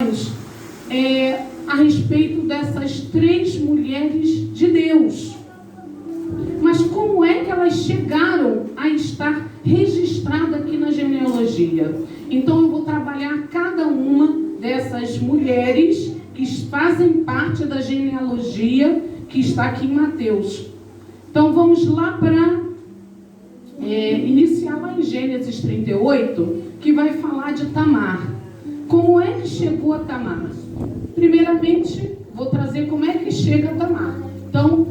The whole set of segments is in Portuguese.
a respeito dessas 3 mulheres de Deus. Mas como é que elas chegaram a estar registradas aqui na genealogia? Então eu vou trabalhar cada uma dessas mulheres que fazem parte da genealogia que está aqui em Mateus. Então vamos lá para iniciar lá em Gênesis 38, que vai falar de Tamar. Como é que chegou a Tamar? Primeiramente, vou trazer como é que chega a Tamar. Então,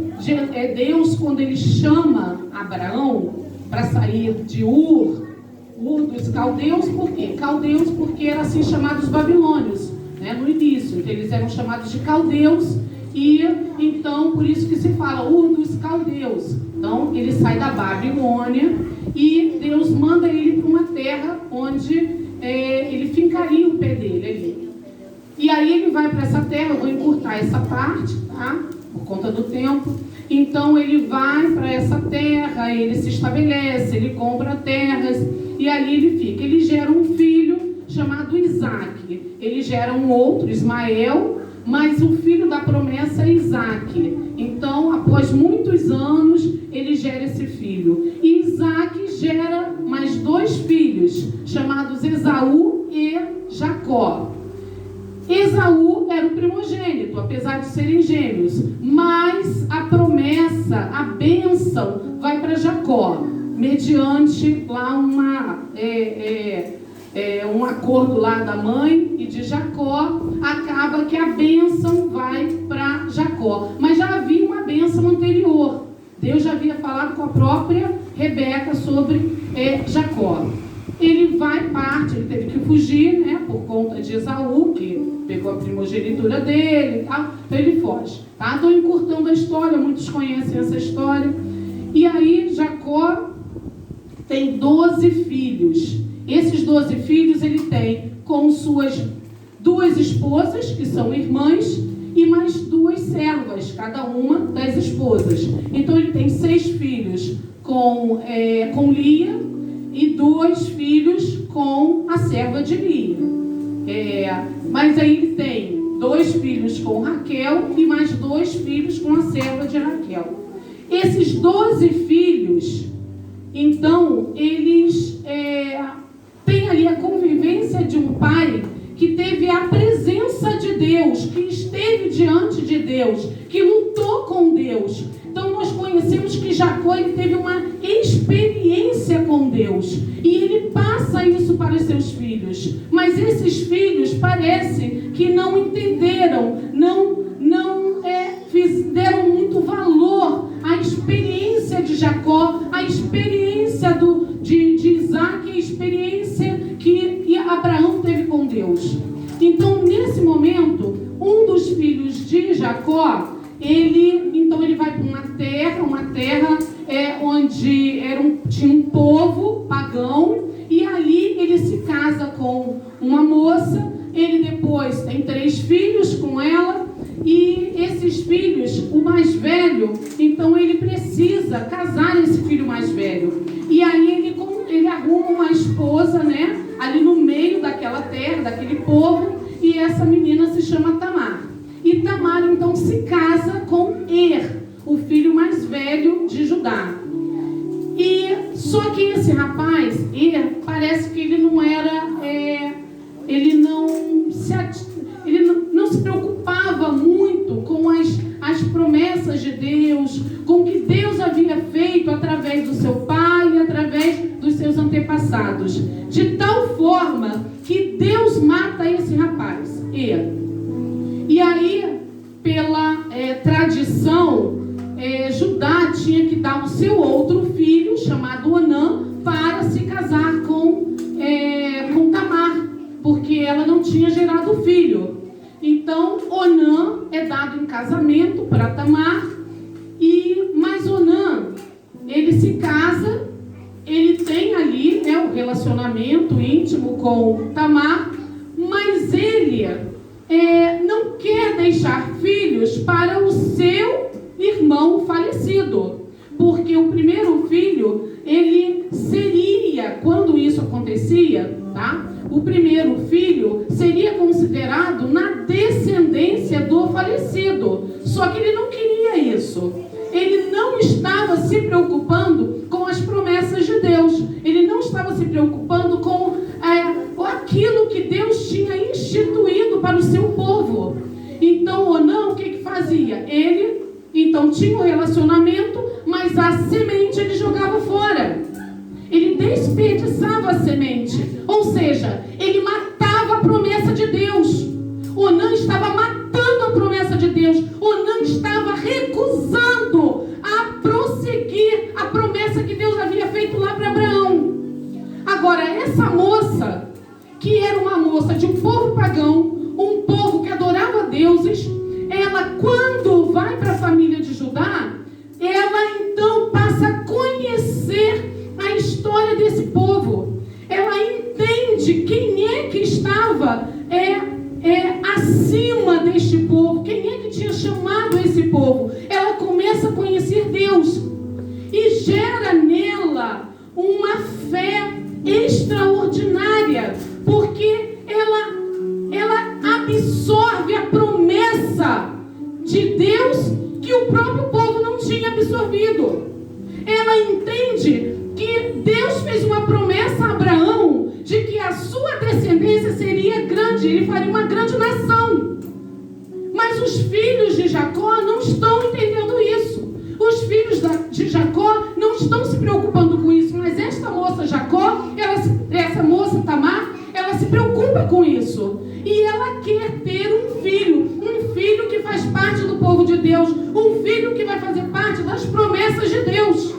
Deus, quando ele chama Abraão para sair de Ur dos caldeus, por quê? Caldeus porque eram assim chamados os babilônios, né, no início. Então, eles eram chamados de caldeus e então por isso que se fala Ur dos caldeus. Então, ele sai da Babilônia e Deus manda ele para uma terra onde ele fincaria o pé dele ali. E aí ele vai para essa terra, eu vou encurtar essa parte, tá? Por conta do tempo. Então ele vai para essa terra, ele se estabelece, ele compra terras e ali ele fica. Ele gera um filho chamado Isaac. Ele gera um outro, Ismael, mas o filho da promessa é Isaac. Então, após muitos anos, ele gera esse filho. E Isaac gera mais 2 filhos, chamados Esaú e Jacó. Esaú era o primogênito, apesar de serem gêmeos, mas a promessa, a bênção, vai para Jacó, mediante lá um acordo lá da mãe e de Jacó, acaba que a bênção vai para Jacó. Mas já havia uma bênção anterior. Deus já havia falado com a própria Rebeca sobre Jacó. Ele ele teve que fugir, né, por conta de Esaú, que pegou a primogenitura dele e tal, então ele foge. Tá? Estou encurtando a história, muitos conhecem essa história. E aí Jacó tem 12 filhos. Esses 12 filhos ele tem com suas 2 esposas, que são irmãs, e mais 2 servas, cada uma das esposas. Então ele tem 6 filhos com Lia e 2 filhos com a serva de Lia. Mas aí ele tem 2 filhos com Raquel e mais 2 filhos com a serva de Raquel. Esses 12 filhos, então, eles têm ali a convivência de um pai que teve a presença de Deus, que esteve diante de Deus, que lutou com Deus. Então nós conhecemos que Jacó ele teve uma experiência com Deus e ele passa isso para os seus filhos. Mas esses filhos parece que não entenderam, não deram muito valor à experiência de Jacó, à experiência de Isaac, a experiência que Abraão teve com Deus. Então nesse momento, um dos filhos de Jacó, ele vai para uma terra onde tinha um povo pagão, e ali ele se casa com uma moça. Ele depois tem 3 filhos com ela, e esses filhos, o mais velho, então ele precisa casar esse filho mais velho. E aí ele arruma uma esposa, né, ali no meio daquela terra, daquele povo, e essa menina se chama Tamar. E Tamar então se casa com o filho mais velho de Judá. E só que esse rapaz, parece que ele não era, ele não se preocupava muito com as promessas de Deus, com o que Deus havia feito através do seu pai e através dos seus antepassados. De tal forma que Deus mata esse rapaz. E aí, pela tradição, Judá tinha que dar o seu outro filho, chamado Onã, para se casar com Tamar, porque ela não tinha gerado filho. Então, Onã é dado em casamento para Tamar, mas Onã, ele se casa, ele tem ali o relacionamento íntimo com Tamar, mas ele não quer deixar filhos para o seu irmão falecido, porque o primeiro filho, ele seria, quando isso acontecia, tá? O primeiro filho seria considerado gerado na descendência do falecido. Só que ele não queria isso. Ele não estava se preocupando com as promessas de Deus. Ele não estava se preocupando com aquilo que Deus tinha instituído para o seu povo. Então, Onã, o que fazia? Ele, então, tinha um relacionamento, mas a semente ele jogava fora. Ele desperdiçava a semente. Ou seja, ele matava a promessa de Deus. Onã estava matando a promessa de Deus. Onã estava recusando a prosseguir a promessa que Deus havia feito lá para Abraão. Agora, essa moça, que era uma moça de um povo pagão, um povo que adorava deuses, ela, quando vai para a família de Judá, ela então passa a conhecer a história desse povo. Ela entende quem é que estava acima deste povo, quem é que tinha chamado esse povo. Ela começa a conhecer Deus e gera nela uma fé extraordinária, porque ela absorve a promessa de Deus que o próprio povo não tinha absorvido. Ela entende que Deus fez uma promessa a Abraão de que a sua descendência seria grande, ele faria uma grande nação. Mas os filhos de Jacó não estão entendendo isso. Os filhos de Jacó não estão se preocupando com isso. Mas esta moça Jacó, essa moça Tamar, ela se preocupa com isso. E ela quer ter um filho que faz parte do povo de Deus, um filho que vai fazer parte das promessas de Deus.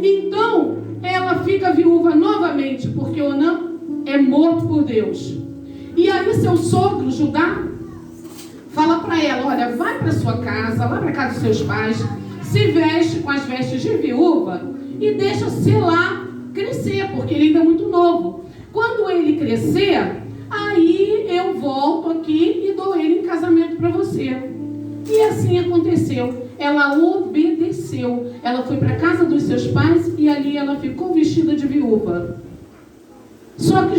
Então, ela fica viúva novamente, porque Onã é morto por Deus. E aí seu sogro, Judá, fala para ela: olha, vai para sua casa, vai para a casa dos seus pais, se veste com as vestes de viúva e deixa-se lá crescer, porque ele ainda é muito novo. Quando ele crescer, aí eu volto aqui e dou ele em casamento para você. E assim aconteceu. Ela obedeceu. Ela foi para a casa dos seus pais e ali ela ficou vestida de viúva. Só que